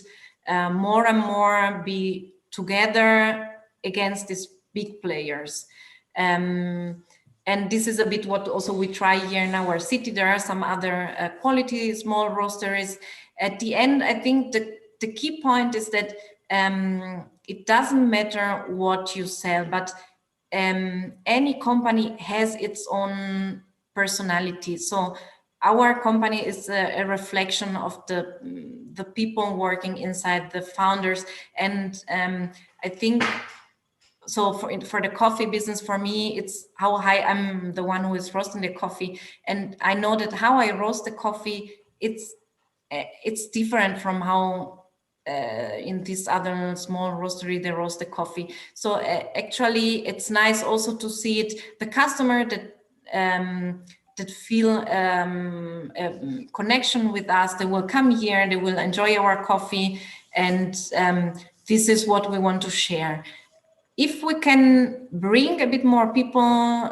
more and more be together against these big players. And this is a bit what also we try here in our city. There are some other quality small roasteries. At the end, I think the key point is that it doesn't matter what you sell, but any company has its own personality. So our company is a reflection of the people working inside, the founders, and I think so. For the coffee business, for me, it's how I'm the one who is roasting the coffee, and I know that how I roast the coffee, it's different from how in this other small roastery they roast the coffee. So actually, it's nice also to see it. The customer that feel a connection with us, they will come here, they will enjoy our coffee, and this is what we want to share. If we can bring a bit more people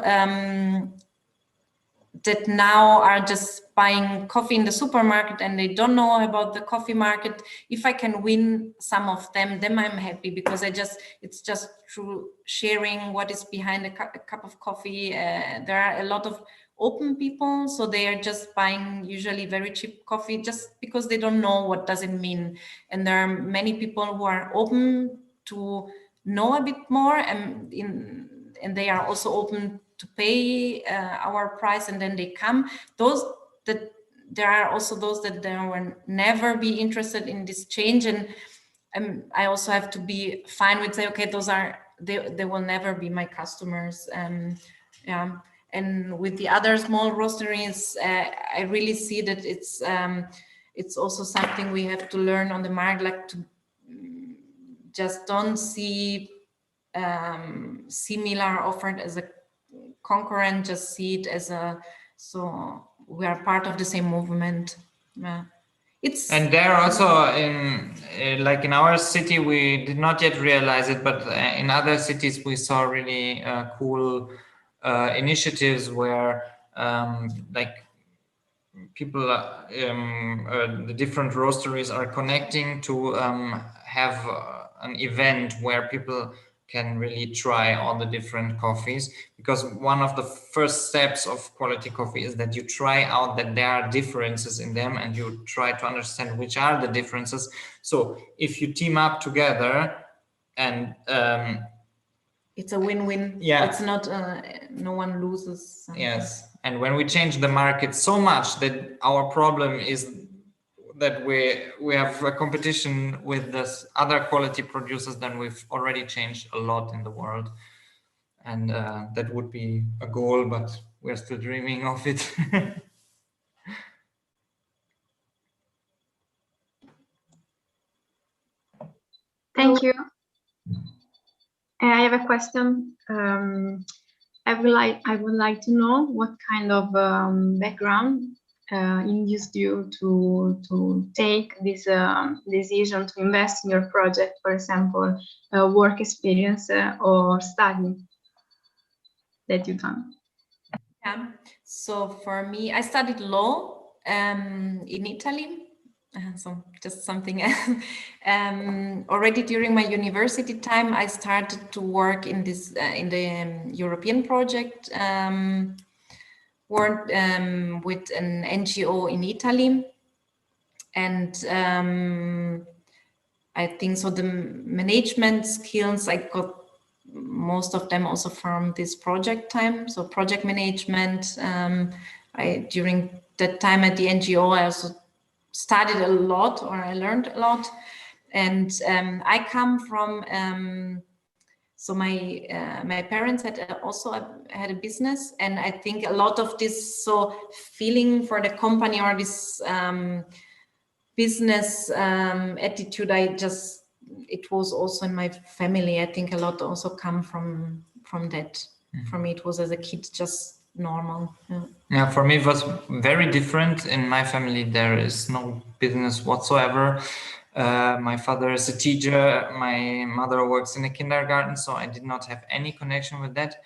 that now are just buying coffee in the supermarket and they don't know about the coffee market, if I can win some of them, then I'm happy, because it's just through sharing what is behind a cup of coffee. There are a lot of open people, so they are just buying usually very cheap coffee just because they don't know what does it mean. And there are many people who are open to know a bit more, and they are also open to pay our price, and then they come. There are also those that they will never be interested in this change, and I also have to be fine with say, okay, they will never be my customers. Yeah. And with the other small roasteries, I really see that it's also something we have to learn on the market, like to just don't see similar offered as a concurrent, just see it as so we are part of the same movement. And there also like in our city, we did not yet realize it, but in other cities we saw really cool initiatives where like people, the different roasteries are connecting to have an event where people can really try all the different coffees, because one of the first steps of quality coffee is that you try out that there are differences in them and you try to understand which are the differences. So if you team up together and it's a win-win. Yeah, it's not no one loses something. Yes, and when we change the market so much that our problem is that we have a competition with this other quality producers, then we've already changed a lot in the world, and that would be a goal, but we're still dreaming of it. Thank you. I have a question. I would like to know what kind of background induced you to take this decision to invest in your project, for example, work experience or study that you've done. Yeah. So for me, I studied law in Italy. So just something else. Already during my university time, I started to work in this in the European project, worked with an NGO in Italy, and I think so the management skills I got most of them also from this project time, so project management. During that time at the NGO, I also studied a lot, or I learned a lot. And I come from, so my parents had also had a business, and I think a lot of this feeling for the company, or this business attitude, it was also in my family. I think a lot also come from that. For me, it was as a kid just normal. Yeah, for me it was very different. In my family there is no business whatsoever. My father is a teacher, my mother works in a kindergarten, so I did not have any connection with that.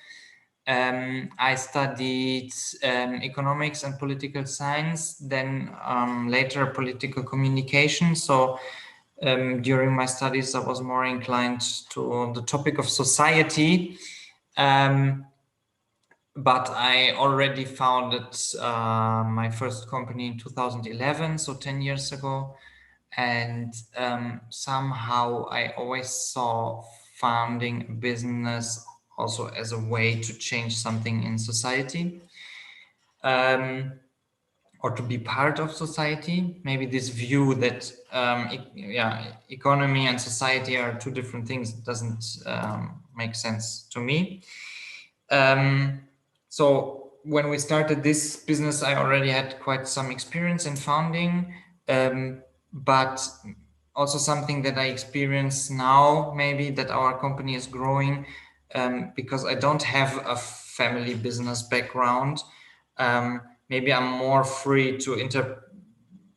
I studied economics and political science, then later political communication. So during my studies I was more inclined to the topic of society. But I already founded my first company in 2011, so 10 years ago. And somehow I always saw founding a business also as a way to change something in society, or to be part of society. Maybe this view that economy and society are two different things doesn't make sense to me. So when we started this business, I already had quite some experience in founding, but also something that I experience now, maybe, that our company is growing, because I don't have a family business background. Maybe I'm more free to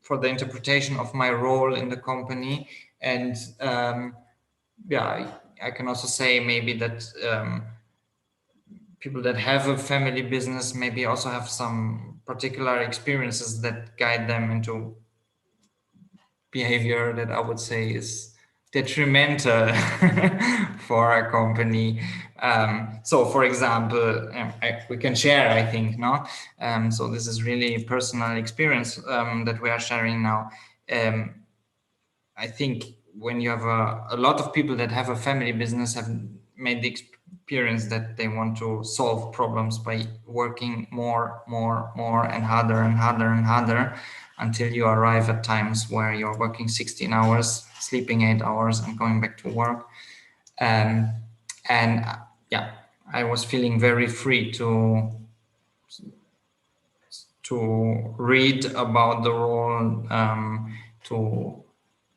for the interpretation of my role in the company. And I can also say maybe that people that have a family business maybe also have some particular experiences that guide them into behavior that I would say is detrimental for a company. So for example, we can share, I think, no? So this is really personal experience that we are sharing now. I think when you have a lot of people that have a family business have made the experience that they want to solve problems by working more and harder until you arrive at times where you're working 16 hours, sleeping 8 hours, and going back to work. I was feeling very free to read about the role, to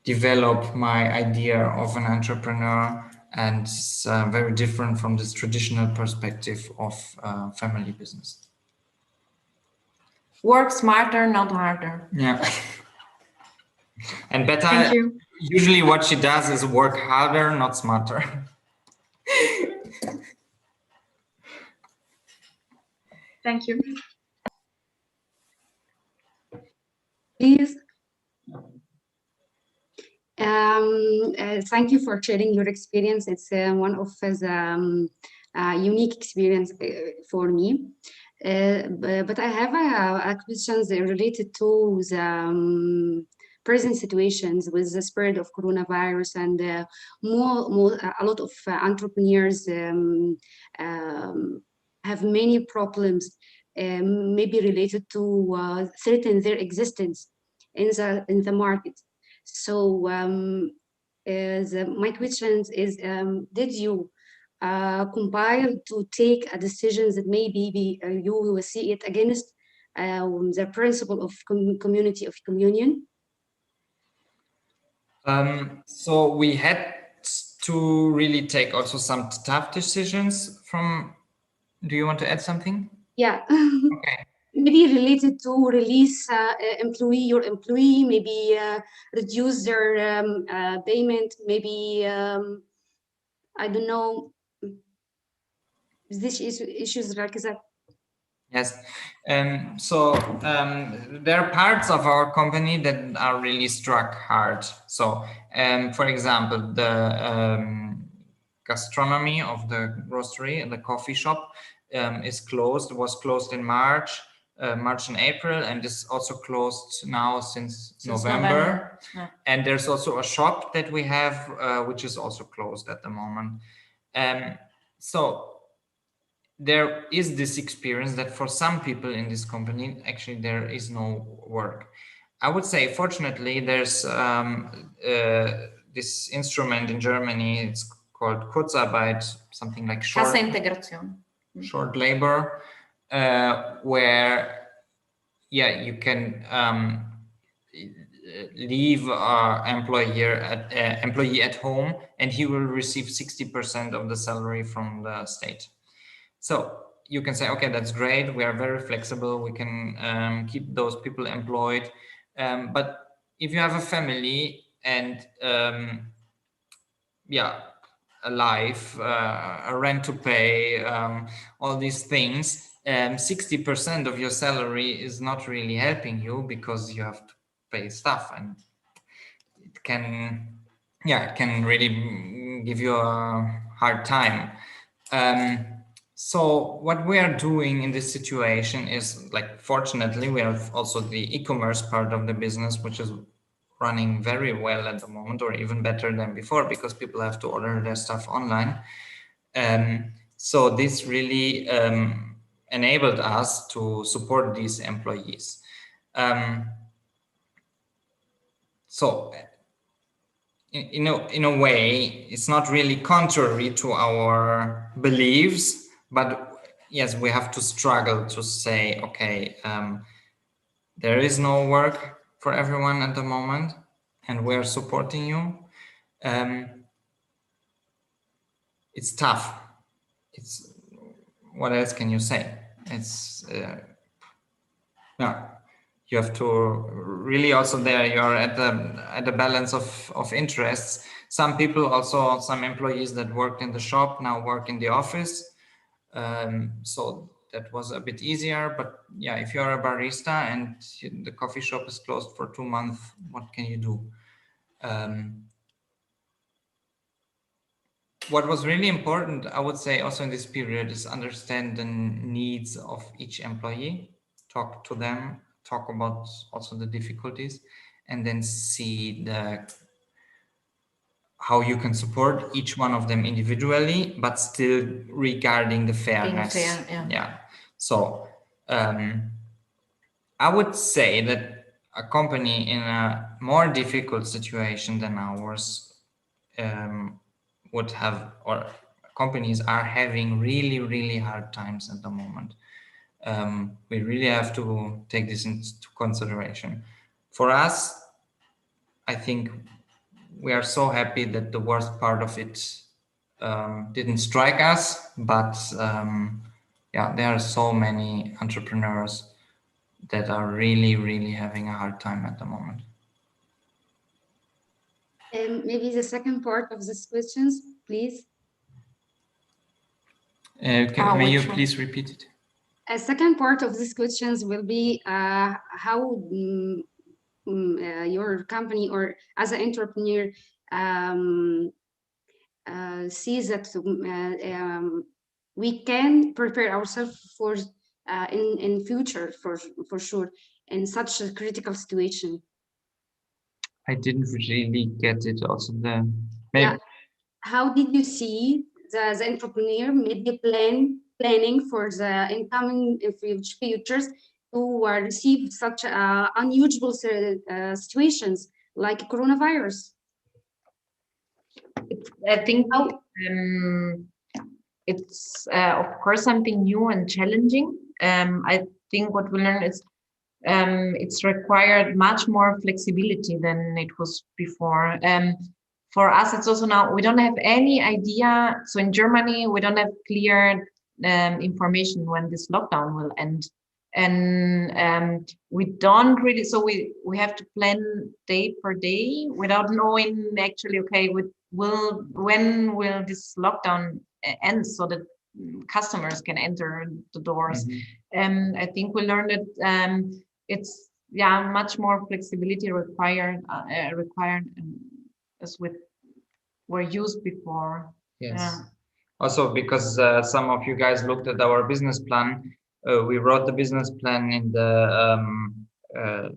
develop my idea of an entrepreneur, and it's very different from this traditional perspective of family business. Work smarter, not harder. Yeah. And Betta, usually what she does is work harder, not smarter. Thank you. Please. Thank you for sharing your experience. It's one of the unique experience for me. But I have a questions related to the present situations with the spread of coronavirus, and a lot of entrepreneurs have many problems, maybe related to threaten their existence in the market. So my question is, did you compile to take a decision that maybe you will see it against the principle of community of communion? So we had to really take also some tough decisions from. Do you want to add something? Yeah. Okay. Maybe related to release your employee, maybe reduce their payment, maybe I don't know. These issues like that. Yes. So there are parts of our company that are really struck hard. So for example, the gastronomy of the Rösterei and the coffee shop is closed. It was closed in March and April, and is also closed now since November. Yeah. And there's also a shop that we have, which is also closed at the moment. So there is this experience that for some people in this company, actually there is no work. I would say, fortunately, there's this instrument in Germany. It's called Kurzarbeit, something like short labor, where you can leave employee at home, and he will receive 60% of the salary from the state. So you can say, okay, that's great. We are very flexible. We can keep those people employed. But if you have a family and a life, a rent to pay, all these things, 60% of your salary is not really helping you, because you have to pay stuff, and it can really give you a hard time. So what we are doing in this situation is, like, fortunately, we have also the e-commerce part of the business, which is running very well at the moment, or even better than before, because people have to order their stuff online. So this really enabled us to support these employees. So in a way, it's not really contrary to our beliefs, but yes, we have to struggle to say, okay, there is no work for everyone at the moment, and we're supporting you. It's tough. It's, what else can you say? It's you have to really also there, you're at the balance of interests. Some people also, some employees that worked in the shop now work in the office. So that was a bit easier, but yeah, if you're a barista and the coffee shop is closed for 2 months, what can you do? What was really important, I would say, also in this period, is understand the needs of each employee, talk to them, talk about also the difficulties, and then see how you can support each one of them individually, but still regarding the fairness. Being fair, yeah. So I would say that a company in a more difficult situation than ours would have, or companies are having really, really hard times at the moment. We really have to take this into consideration. For us, I think we are so happy that the worst part of it didn't strike us, but there are so many entrepreneurs that are really, really having a hard time at the moment. And maybe the second part of these questions, please. May you please repeat it? A second part of these questions will be how your company, or as an entrepreneur, sees that we can prepare ourselves for in future for sure in such a critical situation. I didn't really get it. Also, how did you see the entrepreneur made the planning for the incoming futures to receive such unusual situations like coronavirus? I think it's of course something new and challenging. I think what we learned is it's required much more flexibility than it was before. For us, it's also now, we don't have any idea. So in Germany, we don't have clear information when this lockdown will end. And we don't really, so we have to plan day per day without knowing actually, okay, when will this lockdown end so that customers can enter the doors. And I think we learned that it's much more flexibility required as were used before. Yes. Also, because some of you guys looked at our business plan, we wrote the business plan in the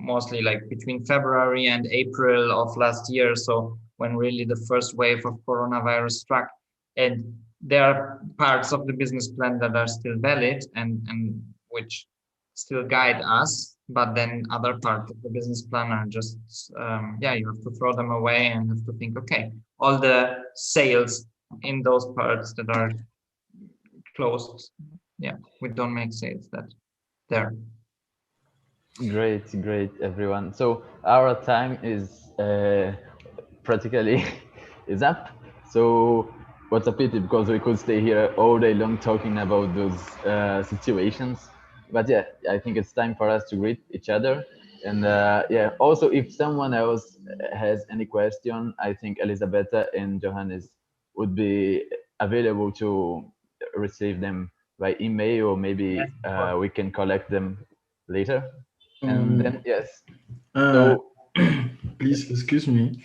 mostly like between February and April of last year. So when really the first wave of coronavirus struck, And there are parts of the business plan that are still valid and which still guide us, but then other parts of the business plan are just yeah, you have to throw them away and have to think, okay, all the sales in those parts that are closed, yeah, we don't make sales that there. Great, great, everyone. So our time is practically is up. So what's a pity, because we could stay here all day long talking about those situations. But yeah, I think it's time for us to greet each other. And yeah, also if someone else has any question, I think Elisabetta and Johannes would be available to receive them by email, or maybe we can collect them later. And then yes, Uh, so please excuse me.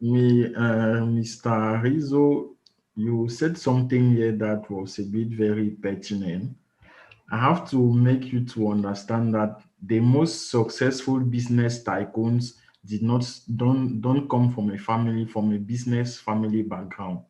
Mr. Rizzo, you said something here that was a bit very pertinent. I have to make you to understand that the most successful business tycoons did not don't come from a business family background.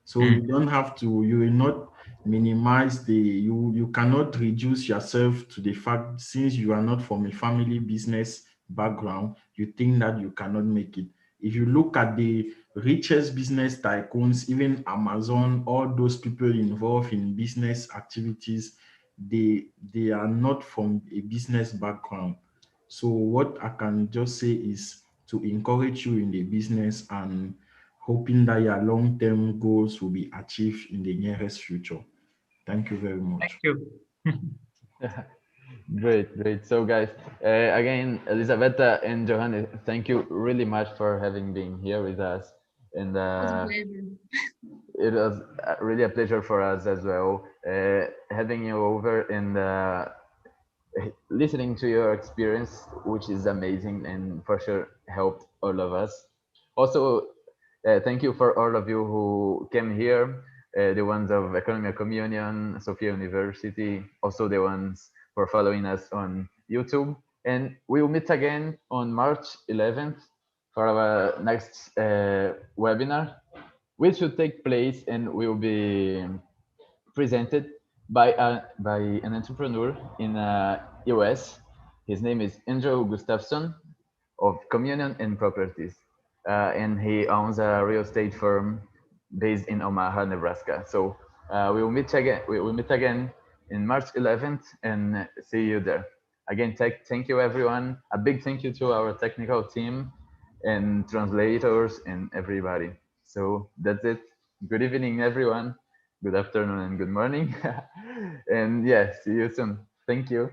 So you don't have to, you will not minimize you cannot reduce yourself to the fact, since you are not from a family business background, you think that you cannot make it. If you look at the richest business tycoons, even Amazon, all those people involved in business activities, they are not from a business background. So what I can just say is to encourage you in the business and hoping that your long-term goals will be achieved in the nearest future. Thank you very Thank much. you. great, great. So guys, again, Elisabetta and Johannes, thank you really much for having been here with us. And It was a pleasure. it was really a pleasure for us as well, having you over and listening to your experience, which is amazing and for sure helped all of us. Also, thank you for all of you who came here, the ones of Economic Communion, Sofia University, also the ones for following us on YouTube. And we will meet again on March 11th for our next webinar, which will take place and will be presented by an entrepreneur in US. His name is Andrew Gustafson of Communion and Properties, and he owns a real estate firm based in Omaha, Nebraska. So we will meet again. We will meet again in March 11th, and see you there. Again, thank you everyone. A big thank you to our technical team and translators and everybody. So that's it. Good evening, everyone. Good afternoon and good morning. And yeah, see you soon. Thank you.